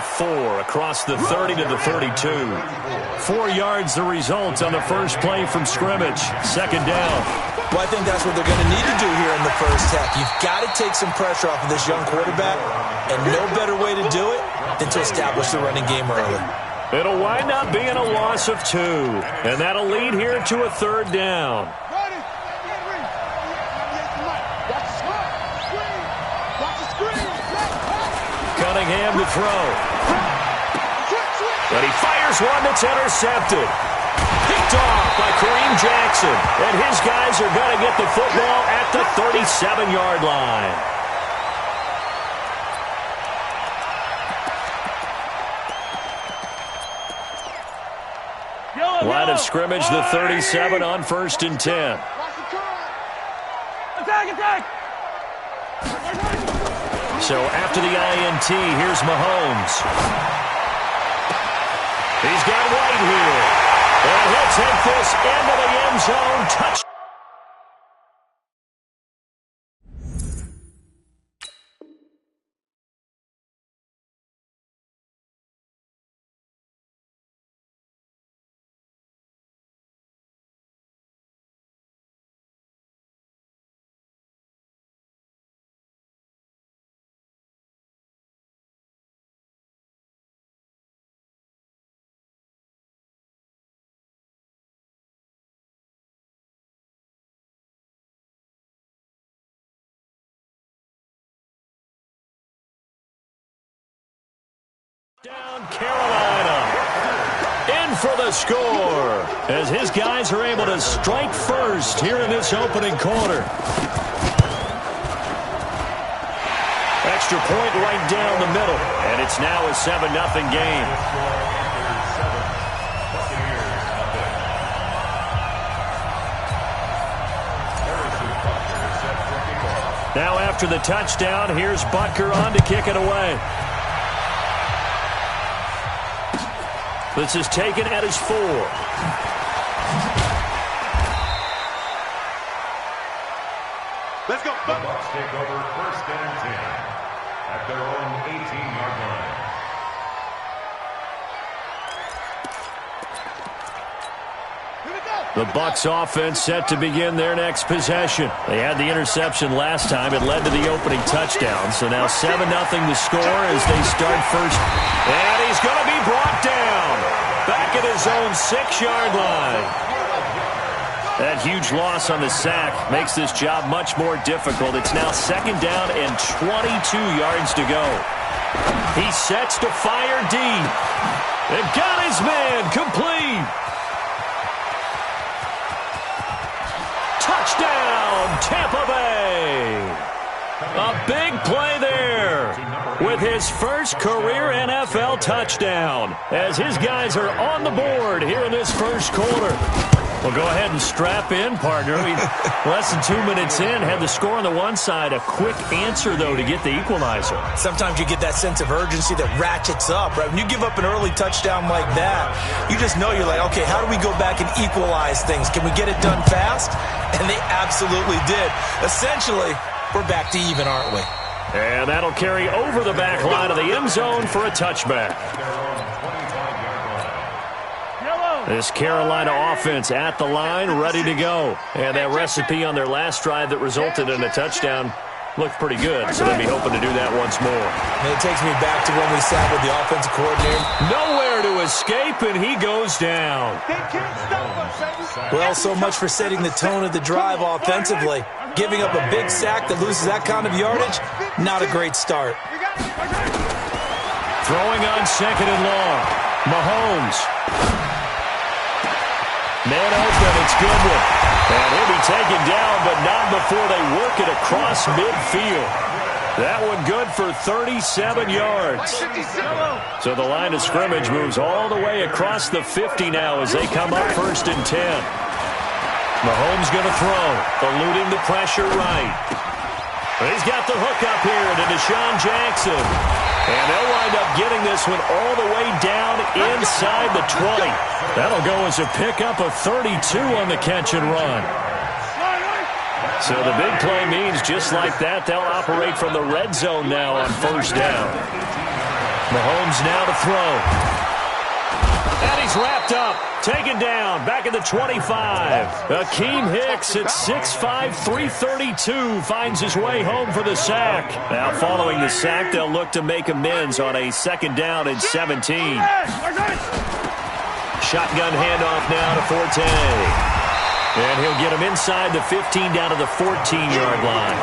of 4 across the 30 to the 32. 4 yards the result on the first play from scrimmage. Second down. Well, I think that's what they're going to need to do here in the first half. You've got to take some pressure off of this young quarterback, and no better way to do it than to establish the running game early. It'll wind up being a loss of 2, and that'll lead here to a third down. Cunningham to throw. But he fires one that's intercepted. Picked off by Kareem Jackson. And his guys are going to get the football at the 37-yard line. Line of scrimmage, the 37 on 1st and 10. Attack! So after the INT, here's Mahomes. He's got White here. And he'll take this into the end zone. Touch. Down Carolina. In for the score as his guys are able to strike first here in this opening quarter. Extra point right down the middle, and it's now a 7-0 game. Now after the touchdown, here's Butker on to kick it away. This is taken at his 4. Let's go. The Bucs take over 1st and 10 at their own 18-yard line. The Bucs offense set to begin their next possession. They had the interception last time. It led to the opening touchdown. So now 7-0 the score as they start first. And he's going to be brought down back at his own 6-yard line. That huge loss on the sack makes this job much more difficult. It's now 2nd down and 22 yards to go. He sets to fire deep. And got his man complete. Touchdown, Tampa Bay. A big play there with his first career NFL touchdown as his guys are on the board here in this first quarter. Well, go ahead and strap in, partner. Less than 2 minutes in, had the score on the one side. A quick answer, though, to get the equalizer. Sometimes you get that sense of urgency that ratchets up, right? When you give up an early touchdown like that, you just know you're like, okay, how do we go back and equalize things? Can we get it done fast? And they absolutely did. Essentially, we're back to even, aren't we? And that'll carry over the back line of the end zone for a touchback. This Carolina offense at the line, ready to go. And that recipe on their last drive that resulted in a touchdown looked pretty good, so they'll be hoping to do that once more. And it takes me back to when we sat with the offensive coordinator. Nowhere to escape, and he goes down. Well, so much for setting the tone of the drive offensively. Giving up a big sack that loses that kind of yardage, not a great start. Throwing on 2nd and long. Mahomes. Man open, it's Goodwin. And he'll be taken down, but not before they work it across midfield. That one good for 37 yards. So the line of scrimmage moves all the way across the 50 now as they come up 1st and 10. Mahomes going to throw, eluding the pressure right. He's got the hook up here to Deshaun Jackson. And they'll wind up getting this one all the way down inside the 20. That'll go as a pickup of 32 on the catch and run. So the big play means just like that, they'll operate from the red zone now on 1st down. Mahomes now to throw. And he's wrapped up. Taken down. Back at the 25. Akeem Hicks at 6'5", 332 finds his way home for the sack. Now following the sack, they'll look to make amends on a 2nd down and 17. Shotgun handoff now to Forte. And he'll get him inside the 15 down to the 14-yard line.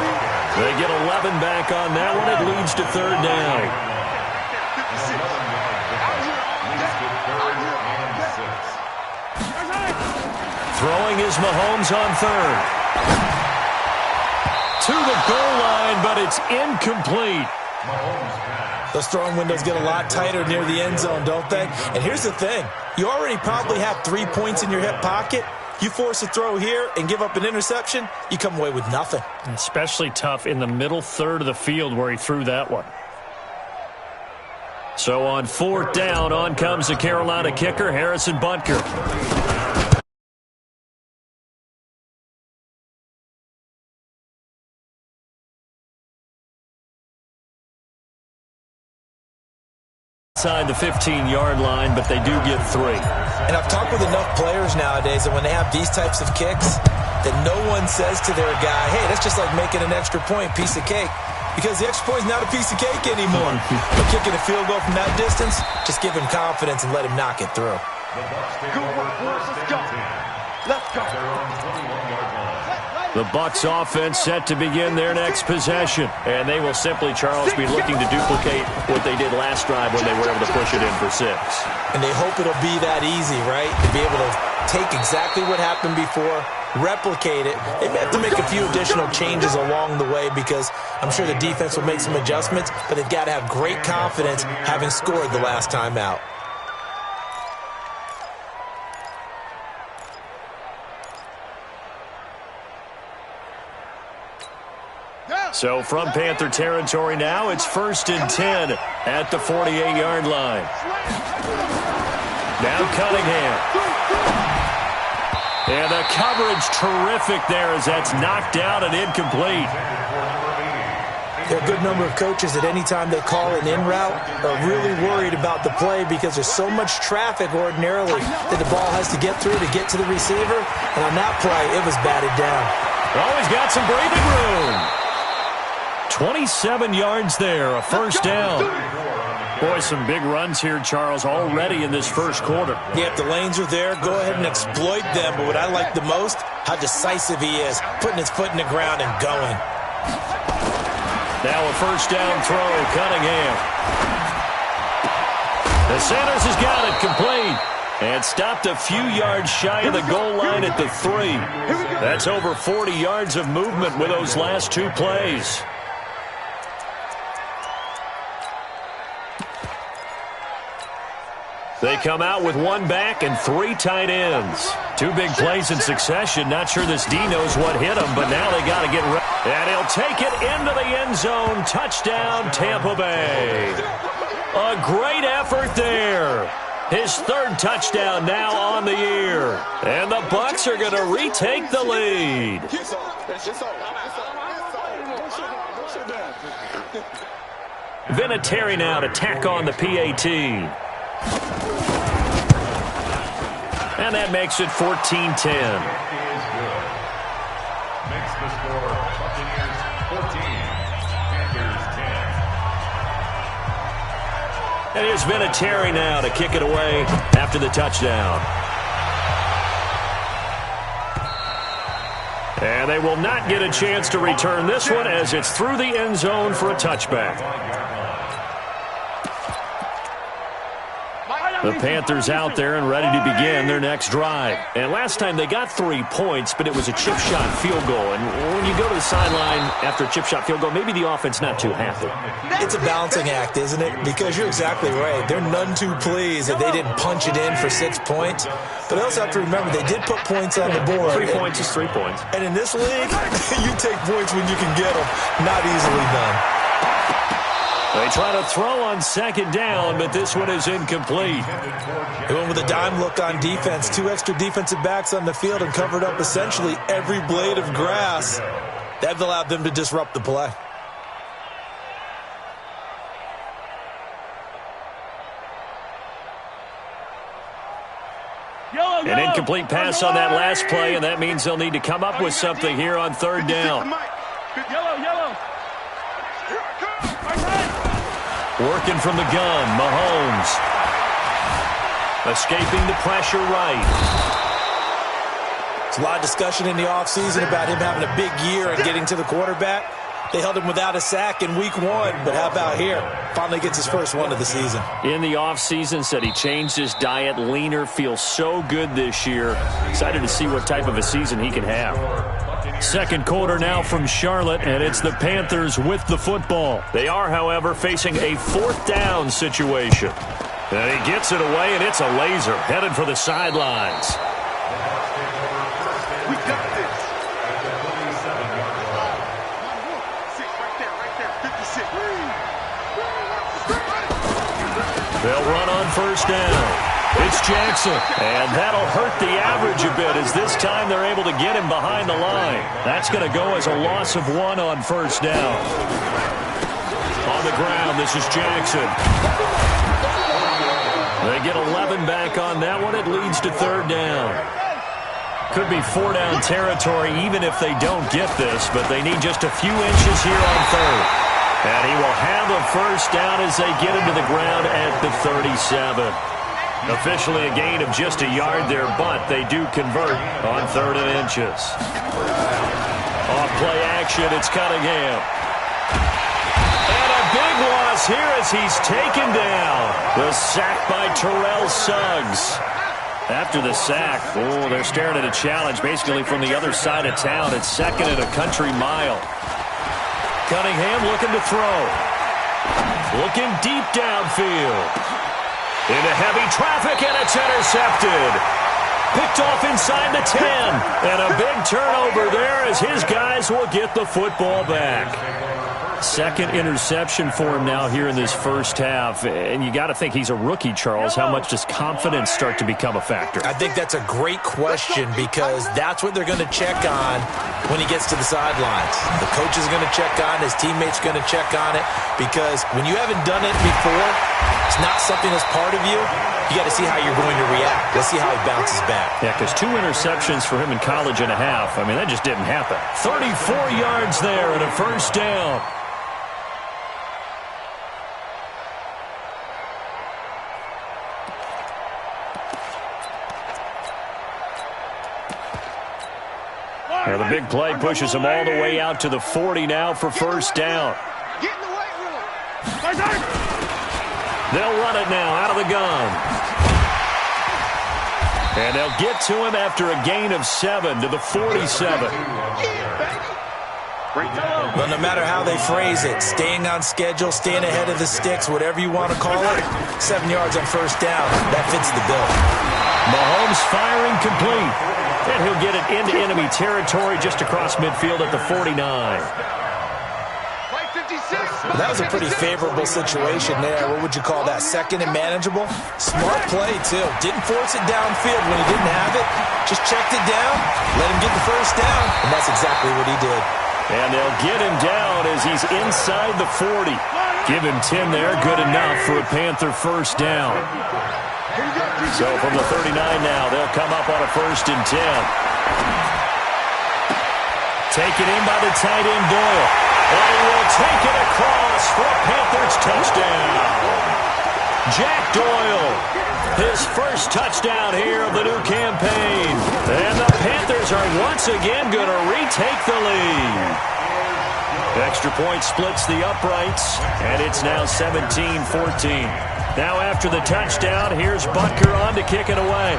They get 11 back on that one. It leads to 3rd down. Throwing is Mahomes on 3rd. To the goal line, but it's incomplete. Those throwing windows get a lot tighter near the end zone, don't they? And here's the thing. You already probably have 3 points in your hip pocket. You force a throw here and give up an interception, you come away with nothing. Especially tough in the middle third of the field where he threw that one. So on 4th down, on comes the Carolina kicker, Harrison Butker. Inside the 15-yard line, but they do get 3. And I've talked with enough players nowadays that when they have these types of kicks, that no one says to their guy, hey, that's just like making an extra point, piece of cake. Because the extra point is not a piece of cake anymore. But kicking a field goal from that distance, just give him confidence and let him knock it through. Let's go. The Bucs offense set to begin their next possession. And they will simply, Charles, be looking to duplicate what they did last drive when they were able to push it in for 6. And they hope it'll be that easy, right? To be able to take exactly what happened before, replicate it. They may have to make a few additional changes along the way because I'm sure the defense will make some adjustments, but they've got to have great confidence having scored the last time out. So from Panther territory now, it's 1st and 10 at the 48-yard line. Now Cunningham. And the coverage terrific there as that's knocked out and incomplete. There are a good number of coaches that any time they call an in route are really worried about the play because there's so much traffic ordinarily that the ball has to get through to get to the receiver. And on that play, it was batted down. Oh, he's got some breathing room. 27 yards there, a 1st down. Boy, some big runs here, Charles, already in this 1st quarter. Yeah, if the lanes are there, go ahead and exploit them. But what I like the most, how decisive he is, putting his foot in the ground and going. Now a 1st down throw, Cunningham. The Sanders has got it complete. And stopped a few yards shy of the goal line at the 3. That's over 40 yards of movement with those last 2 plays. They come out with 1 back and 3 tight ends. 2 big plays in succession. Not sure this D knows what hit him, but now they got to get ready. And he'll take it into the end zone. Touchdown, Tampa Bay. A great effort there. His 3rd touchdown now on the year. And the Bucs are going to retake the lead. Vinatieri now to tack on the PAT. And that makes it 14-10. Makes the score Buccaneers 14, Panthers 10. And here's Vinatieri now to kick it away after the touchdown. And they will not get a chance to return this one as it's through the end zone for a touchback. The Panthers out there and ready to begin their next drive. And last time they got 3 points, but it was a chip shot field goal. And when you go to the sideline after a chip shot field goal, maybe the offense not too happy. It's a balancing act, isn't it? Because you're exactly right. They're none too pleased that they didn't punch it in for 6 points. But I also have to remember they did put points on the board. 3 points is 3 points. And in this league, you take points when you can get them. Not easily done. They try to throw on 2nd down, but this one is incomplete. They went with a dime look on defense. 2 extra defensive backs on the field and covered up essentially every blade of grass. That allowed them to disrupt the play. An incomplete pass on that last play, and that means they'll need to come up with something here on third down. Working from the gun, Mahomes. Escaping the pressure right. There's a lot of discussion in the offseason about him having a big year and getting to the quarterback. They held him without a sack in week 1, but how about here? Finally gets his first one of the season. In the offseason, said he changed his diet, leaner, feels so good this year. Excited to see what type of a season he can have. Second quarter now from Charlotte, and it's the Panthers with the football. They are, however, facing a fourth down situation. And he gets it away, and it's a laser headed for the sidelines. We got this. They'll run on first down. It's Jackson, and that'll hurt the average a bit as this time they're able to get him behind the line. That's going to go as a loss of 1 on first down. On the ground, this is Jackson. They get 11 back on that one. It leads to third down. Could be 4-down territory even if they don't get this, but they need just a few inches here on third. And he will have a first down as they get him to the ground at the 37. Officially a gain of just a yard there, but they do convert on 3rd and inches. Off play action, it's Cunningham. And a big loss here as he's taken down. The sack by Terrell Suggs. After the sack, they're staring at a challenge basically from the other side of town. It's 2nd and a country mile. Cunningham looking to throw. Looking deep downfield. Into heavy traffic, and it's intercepted. Picked off inside the 10. And a big turnover there as his guys will get the football back. Second interception for him now here in this first half. And you got to think he's a rookie, Charles. How much does confidence start to become a factor? I think that's a great question because that's what they're going to check on when he gets to the sidelines. The coach is going to check on, his teammates going to check on it, because when you haven't done it before, it's not something that's part of you. You got to see how you're going to react. Let's see how he bounces back. Yeah, because 2 interceptions for him in college and a half. I mean, that just didn't happen. 34 yards there and a first down. Now the big play pushes him all the way out to the 40 now for first down. Get in the weight room. They'll run it now out of the gun. And they'll get to him after a gain of 7 to the 47. Well, no matter how they phrase it, staying on schedule, staying ahead of the sticks, whatever you want to call it, 7 yards on first down, that fits the bill. Mahomes firing complete. And he'll get it into enemy territory just across midfield at the 49. That was a pretty favorable situation there. What would you call that? 2nd and manageable? Smart play, too. Didn't force it downfield when he didn't have it. Just checked it down, let him get the first down, and that's exactly what he did. And they'll get him down as he's inside the 40. Give him 10 there, good enough for a Panther first down. So from the 39 now, they'll come up on a 1st and 10. Taken in by the tight end Doyle. And he will take it across for a Panthers touchdown. Jack Doyle, his first touchdown here of the new campaign. And the Panthers are once again going to retake the lead. Extra point splits the uprights, and it's now 17-14. Now after the touchdown, here's Butker on to kick it away.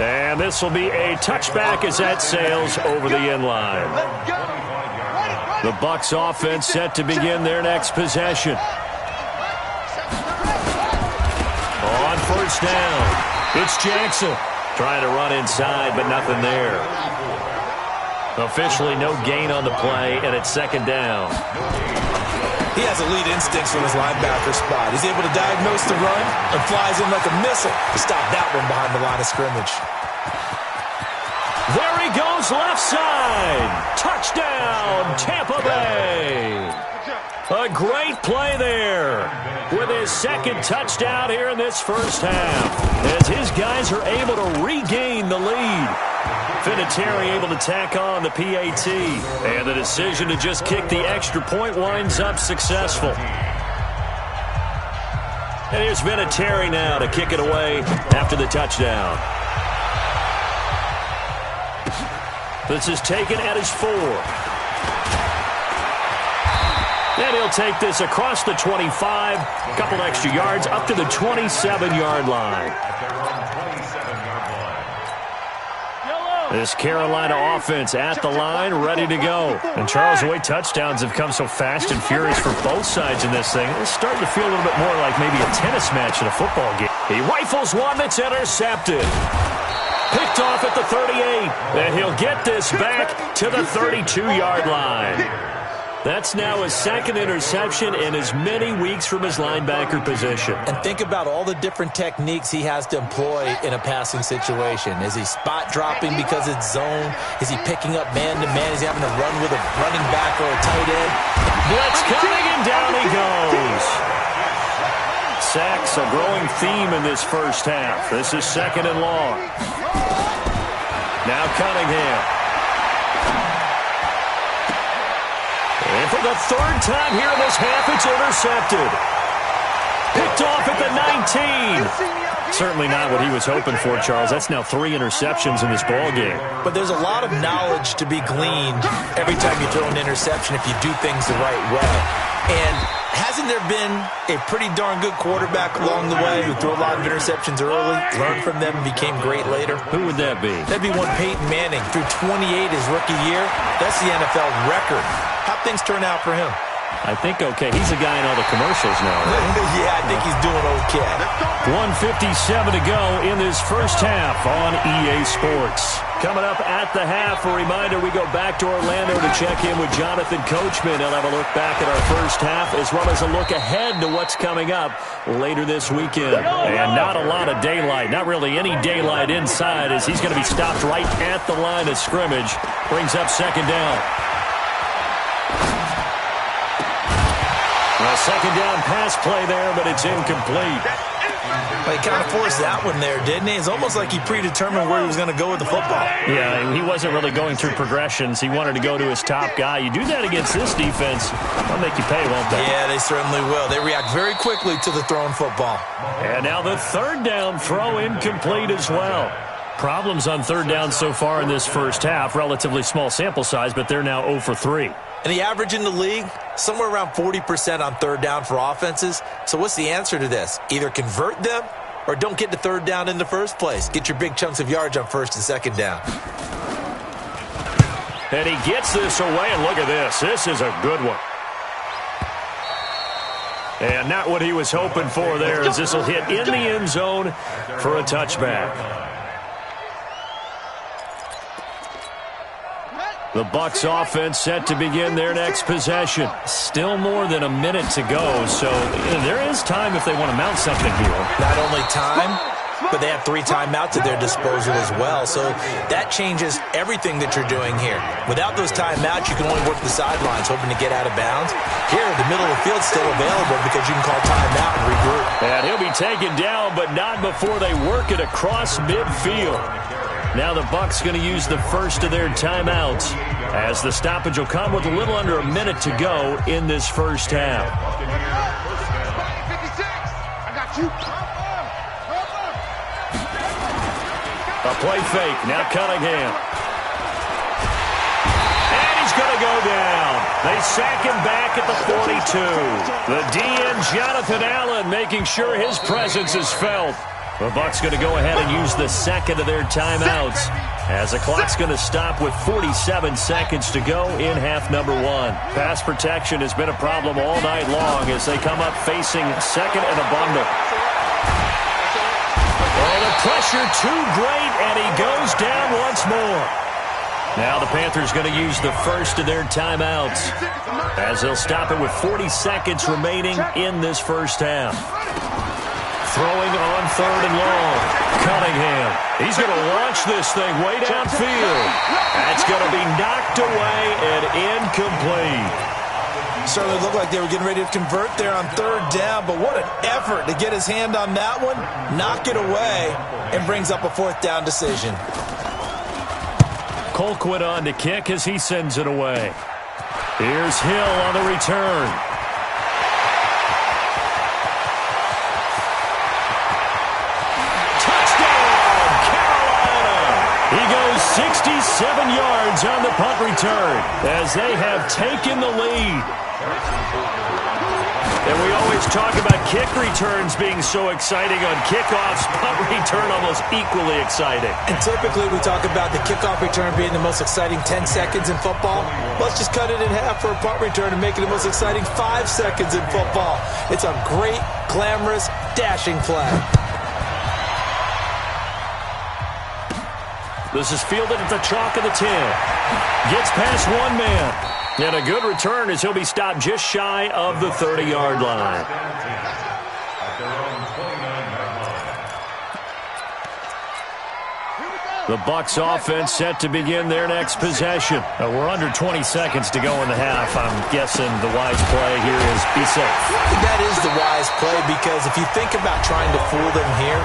And this will be a touchback as that sails over the end line. The Bucs offense set to begin their next possession. On first down, it's Jackson. Trying to run inside, but nothing there. Officially no gain on the play, and it's 2nd down. He has elite instincts from his linebacker spot. He's able to diagnose the run and flies in like a missile to stop that one behind the line of scrimmage. There he goes left side. Touchdown, Tampa Bay. A great play there with his second touchdown here in this first half, as his guys are able to regain the lead. Vinatieri able to tack on the PAT, and the decision to just kick the extra point winds up successful. And here's Vinatieri now to kick it away after the touchdown. This is taken at his 4. And he'll take this across the 25, a couple extra yards, up to the 27-yard line. This Carolina offense at the line, ready to go. And Charles, the way touchdowns have come so fast and furious for both sides in this thing, it's starting to feel a little bit more like maybe a tennis match in a football game. He rifles one that's intercepted. Picked off at the 38, and he'll get this back to the 32-yard line. That's now his second interception in as many weeks from his linebacker position. And think about all the different techniques he has to employ in a passing situation. Is he spot dropping because it's zone? Is he picking up man-to-man? Is he having to run with a running back or a tight end? Blitz coming, and down he goes. Sacks, a growing theme in this first half. This is second and long. Now Cunningham. And for the third time here in this half, it's intercepted. Picked off at the 19. Certainly not what he was hoping for, Charles. That's now 3 interceptions in this ball game. But there's a lot of knowledge to be gleaned every time you throw an interception if you do things the right way. And hasn't there been a pretty darn good quarterback along the way who threw a lot of interceptions early, learned from them, and became great later? Who would that be? That'd be one Peyton Manning. Threw 28 his rookie year. That's the NFL record. How'd things turn out for him? I think okay. He's a guy in all the commercials now, right? Yeah, I think he's doing okay. 1:57 to go in this first half on EA Sports. Coming up at the half, a reminder, we go back to Orlando to check in with Jonathan Coachman. He'll have a look back at our first half as well as a look ahead to what's coming up later this weekend. And not a lot of daylight, not really any daylight inside, as he's going to be stopped right at the line of scrimmage. Brings up second down. A second down pass play there, but it's incomplete. Well, he kind of forced that one there, didn't he? It's almost like he predetermined where he was going to go with the football. Yeah, he wasn't really going through progressions. He wanted to go to his top guy. You do that against this defense, they'll make you pay, won't they? Yeah, they certainly will. They react very quickly to the thrown football. And now the third down throw incomplete as well. Problems on third down so far in this first half. Relatively small sample size, but they're now 0 for 3. And the average in the league, somewhere around 40% on third down for offenses. So what's the answer to this? Either convert them or don't get to third down in the first place. Get your big chunks of yards on first and second down. And he gets this away, and look at this. This is a good one. And not what he was hoping for there, as this will hit in the end zone for a touchback. The Bucs offense set to begin their next possession. Still more than a minute to go, so there is time if they want to mount something here. Not only time, but they have 3 timeouts at their disposal as well, so that changes everything that you're doing here. Without those timeouts, you can only work the sidelines, hoping to get out of bounds. Here, the middle of the field's still available because you can call timeout and regroup. And he'll be taken down, but not before they work it across midfield. Now the Bucs going to use the first of their timeouts, as the stoppage will come with a little under a minute to go in this first half. A play fake. Now Cunningham. And he's going to go down. They sack him back at the 42. The DN, Jonathan Allen, making sure his presence is felt. The Bucs going to go ahead and use the second of their timeouts, as the clock's going to stop with 47 seconds to go in half number 1. Pass protection has been a problem all night long as they come up facing second and abundant. Oh, the pressure too great, and he goes down once more. Now the Panthers going to use the first of their timeouts, as they'll stop it with 40 seconds remaining in this first half. Throwing on third and long. Cunningham. He's going to launch this thing way downfield. That's going to be knocked away and incomplete. Certainly looked like they were getting ready to convert there on third down, but what an effort to get his hand on that one, knock it away, and brings up a fourth down decision. Colquitt on to kick as he sends it away. Here's Hill on the return. Touchdown, Carolina! He goes 67 yards on the punt return as they have taken the lead. And we always talk about kick returns being so exciting on kickoffs. Punt return almost equally exciting. And typically we talk about the kickoff return being the most exciting 10 seconds in football. Let's just cut it in half for a punt return and make it the most exciting 5 seconds in football. It's a great, glamorous, dashing play. This is fielded at the chalk of the 10. Gets past one man. And a good return as he'll be stopped just shy of the 30-yard line. The Bucs offense set to begin their next possession. We're under 20 seconds to go in the half. I'm guessing the wise play here is be safe. That is the wise play because if you think about trying to fool them here,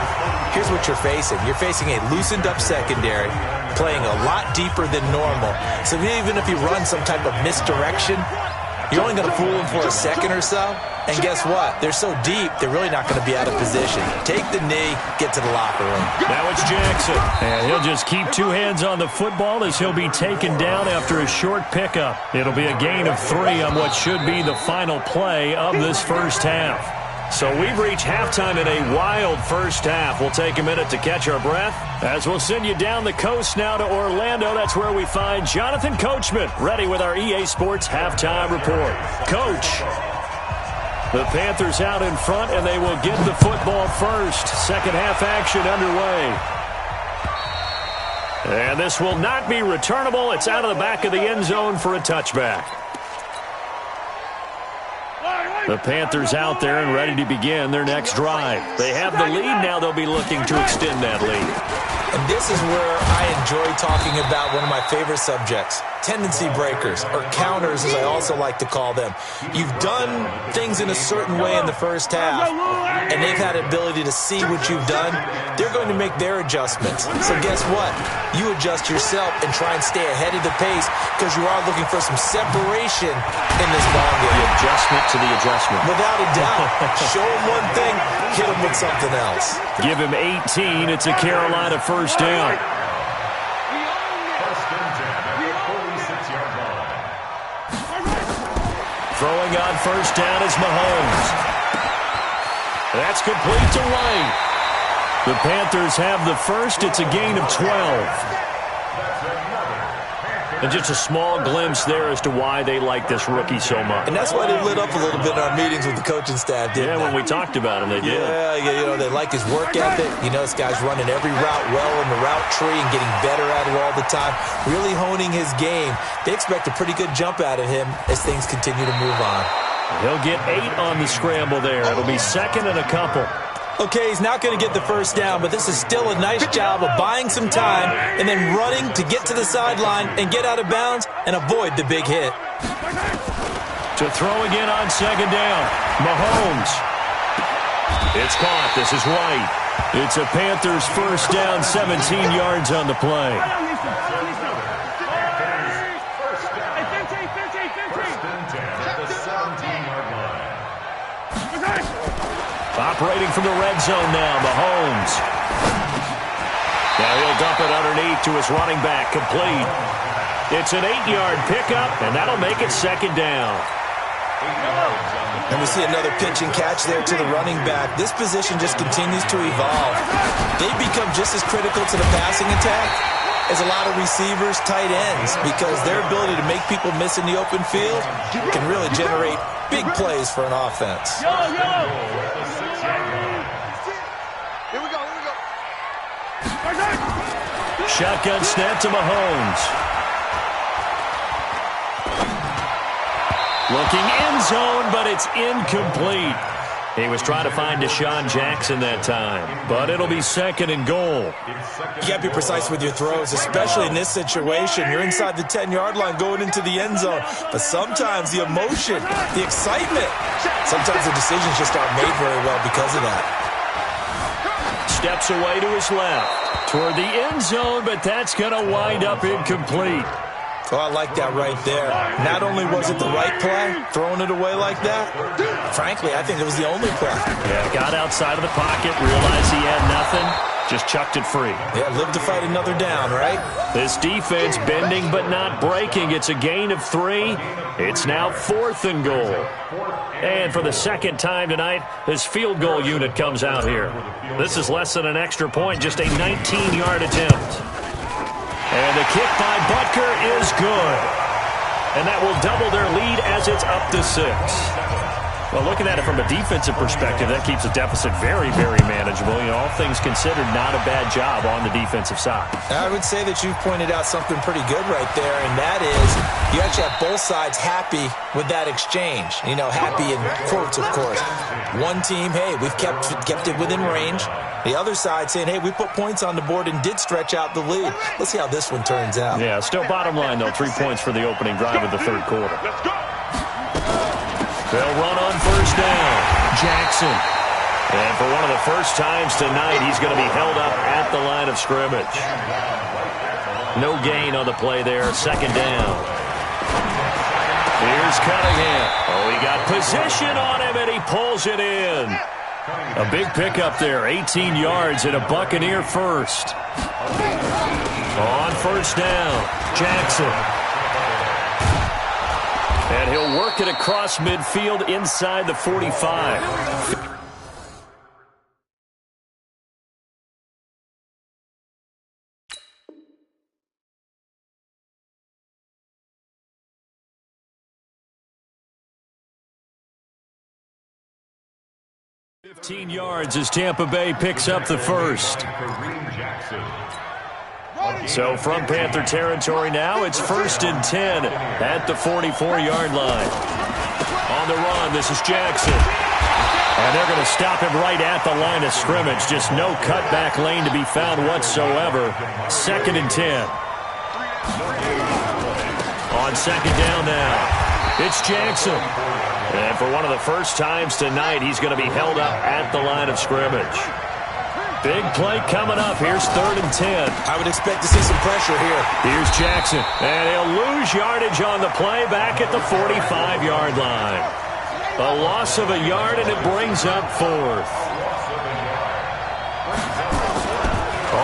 here's what you're facing. You're facing a loosened up secondary, playing a lot deeper than normal. So even if you run some type of misdirection, you're only going to fool them for a second or so. And guess what? They're so deep, they're really not going to be out of position. Take the knee, get to the locker room. Now it's Jackson. And he'll just keep two hands on the football as he'll be taken down after a short pickup. It'll be a gain of 3 on what should be the final play of this first half. So we've reached halftime in a wild first half. We'll take a minute to catch our breath as we'll send you down the coast now to Orlando. That's where we find Jonathan Coachman ready with our EA Sports halftime report. Coach, the Panthers out in front, and they will get the football first. Second half action underway. And this will not be returnable. It's out of the back of the end zone for a touchback. The Panthers out there and ready to begin their next drive. They have the lead. Now they'll be looking to extend that lead. And this is where I enjoy talking about one of my favorite subjects, tendency breakers, or counters as I also like to call them. You've done things in a certain way in the first half, and they've had the ability to see what you've done. They're going to make their adjustments. So guess what? You adjust yourself and try and stay ahead of the pace because you are looking for some separation in this ballgame. The adjustment to the adjustment. Without a doubt. Show them one thing, hit them with something else. Give him 18. It's a Carolina first down. Throwing on first down is Mahomes. That's complete to White. The Panthers have the first. It's a gain of 12. And just a small glimpse there as to why they like this rookie so much. And that's why they lit up a little bit in our meetings with the coaching staff, didn't they? When we talked about him, they did. Yeah, you know, they like his work ethic. You know, this guy's running every route well in the route tree and getting better at it all the time, really honing his game. They expect a pretty good jump out of him as things continue to move on. He'll get 8 on the scramble there. It'll be second and a couple. Okay, he's not going to get the first down, but this is still a nice job of buying some time and then running to get to the sideline and get out of bounds and avoid the big hit. To throw again on second down, Mahomes. It's caught. This is White. It's a Panthers first down, 17 yards on the play. Operating from the red zone now, Mahomes. Now he'll dump it underneath to his running back, complete. It's an 8-yard pickup, and that'll make it second down. And we see another pitch and catch there to the running back. This position just continues to evolve. They become just as critical to the passing attack as a lot of receivers, tight ends, because their ability to make people miss in the open field can really generate big plays for an offense. Shotgun snap to Mahomes. Looking end zone, but it's incomplete. He was trying to find Deshaun Jackson that time, but it'll be 2nd and goal. You got to be precise with your throws, especially in this situation. You're inside the 10-yard line going into the end zone, but sometimes the emotion, the excitement, sometimes the decisions just aren't made very well because of that. Steps away to his left toward the end zone, but that's going to wind up incomplete. Oh, I like that right there. Not only was it the right play, throwing it away like that, frankly, I think it was the only play. Yeah, got outside of the pocket, realized he had nothing, just chucked it free. Yeah, live to fight another down, right? This defense bending but not breaking. It's a gain of 3. It's now 4th and goal. And for the second time tonight, this field goal unit comes out here. This is less than an extra point, just a 19-yard attempt. And the kick by Butker is good. And that will double their lead as it's up to 6. Well, looking at it from a defensive perspective, that keeps the deficit very, very manageable. You know, all things considered, not a bad job on the defensive side. I would say that you've pointed out something pretty good right there, and that is you actually have both sides happy with that exchange. You know, happy in quotes, of course. One team, hey, we've kept it within range. The other side saying, hey, we put points on the board and did stretch out the lead. Let's see how this one turns out. Yeah, still bottom line, though, 3 points for the opening drive of the third quarter. Let's go. They'll run on first down. Jackson. And for one of the first times tonight, he's going to be held up at the line of scrimmage. No gain on the play there. 2nd down. Here's Cunningham. Oh, he got position on him, and he pulls it in. A big pickup there. 18 yards and a Buccaneer first. On first down, Jackson. And he'll work it across midfield inside the 45. Yards as Tampa Bay picks up the first. So from Panther territory now, it's 1st and 10 at the 44-yard line. On the run, this is Jackson. And they're going to stop him right at the line of scrimmage. Just no cutback lane to be found whatsoever. 2nd and 10. On 2nd down now, it's Jackson. And for one of the first times tonight, he's going to be held up at the line of scrimmage. Big play coming up. Here's 3rd and 10. I would expect to see some pressure here. Here's Jackson. And he'll lose yardage on the play back at the 45-yard line. A loss of a yard, and it brings up 4th.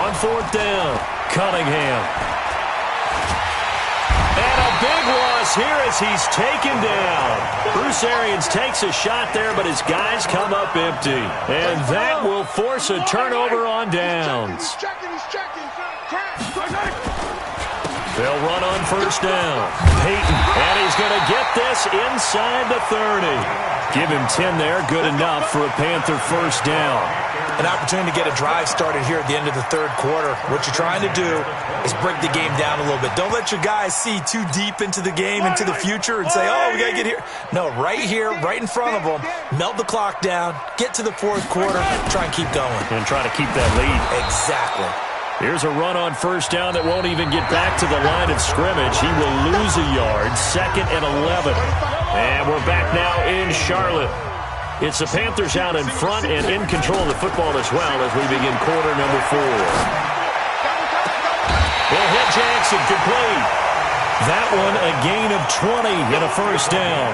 On 4th down, Cunningham. And a big loss here as he's taken down. Bruce Arians takes a shot there, but his guys come up empty. And that will force a turnover on downs. They'll run on first down. Peyton, and he's going to get this inside the 30. Give him 10 there, good enough for a Panther first down. An opportunity to get a drive started here at the end of the third quarter. What you're trying to do is break the game down a little bit. Don't let your guys see too deep into the game, into the future, and say, oh, we got to get here. No, right here, right in front of them, melt the clock down, get to the fourth quarter, try and keep going. And try to keep that lead. Exactly. Here's a run on first down that won't even get back to the line of scrimmage. He will lose a yard, 2nd and 11. And we're back now in Charlotte. It's the Panthers out in front and in control of the football as well as we begin quarter number 4. They'll hit Jackson, complete. That one a gain of 20 and a first down.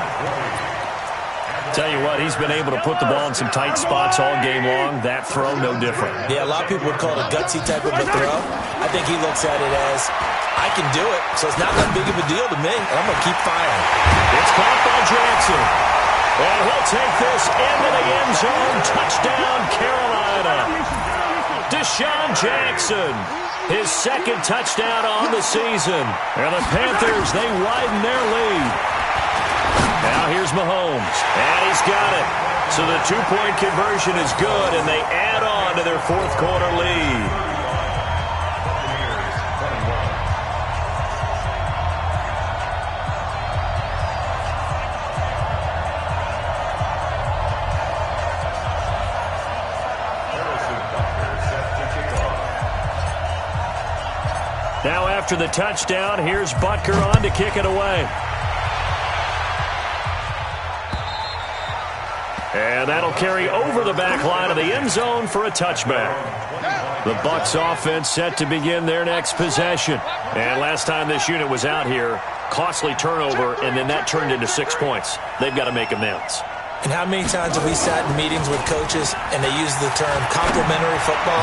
Tell you what, he's been able to put the ball in some tight spots all game long. That throw, no different. Yeah, a lot of people would call it a gutsy type of a throw. I think he looks at it as, I can do it, so it's not that big of a deal to me, and I'm going to keep firing. It's caught by Jackson. And he'll take this into the end zone. Touchdown, Carolina. Deshaun Jackson, his 2nd touchdown on the season. And the Panthers, they widen their lead. Now here's Mahomes, and he's got it. So the 2-point conversion is good, and they add on to their fourth quarter lead. after the touchdown. Here's Butker on to kick it away. And that'll carry over the back line of the end zone for a touchback. The Bucs offense set to begin their next possession. And last time this unit was out here, costly turnover, and then that turned into 6 points. They've got to make amends. And how many times have we sat in meetings with coaches and they use the term complementary football?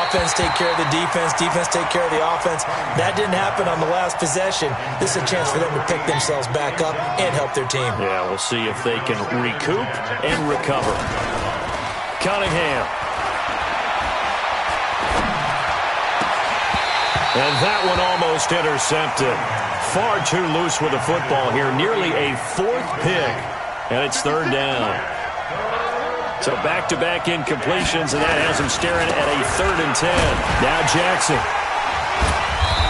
Offense take care of the defense, defense take care of the offense. That didn't happen on the last possession. This is a chance for them to pick themselves back up and help their team. Yeah, we'll see if they can recoup and recover. Cunningham. And that one almost intercepted. Far too loose with the football here. Nearly a 4th pick. And it's 3rd down. So back-to-back incompletions, and that has him staring at a 3rd and 10. Now Jackson.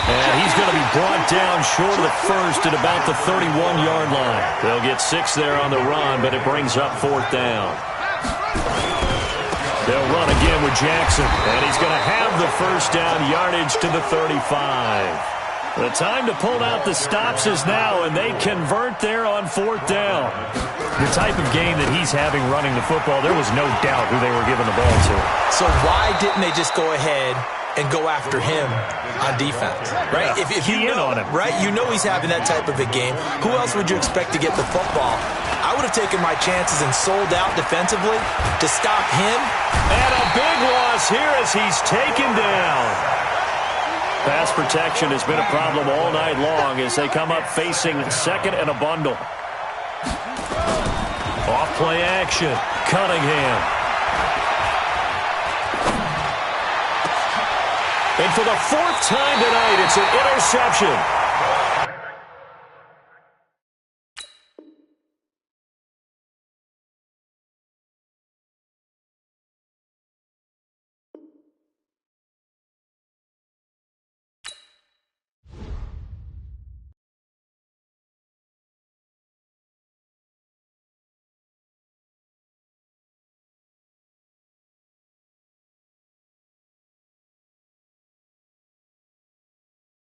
And he's going to be brought down short of the first at about the 31-yard line. They'll get 6 there on the run, but it brings up 4th down. They'll run again with Jackson, and he's going to have the first down yardage to the 35. The time to pull out the stops is now, and they convert there on 4th down. The type of game that he's having running the football, there was no doubt who they were giving the ball to. So why didn't they just go ahead and go after him on defense, right? Yeah, if you know, on him. Right? You know he's having that type of a game. Who else would you expect to get the football? I would have taken my chances and sold out defensively to stop him. And a big loss here as he's taken down. Pass protection has been a problem all night long as they come up facing 2nd and a bundle. Off play action. Cunningham. And for the 4th time tonight, it's an interception.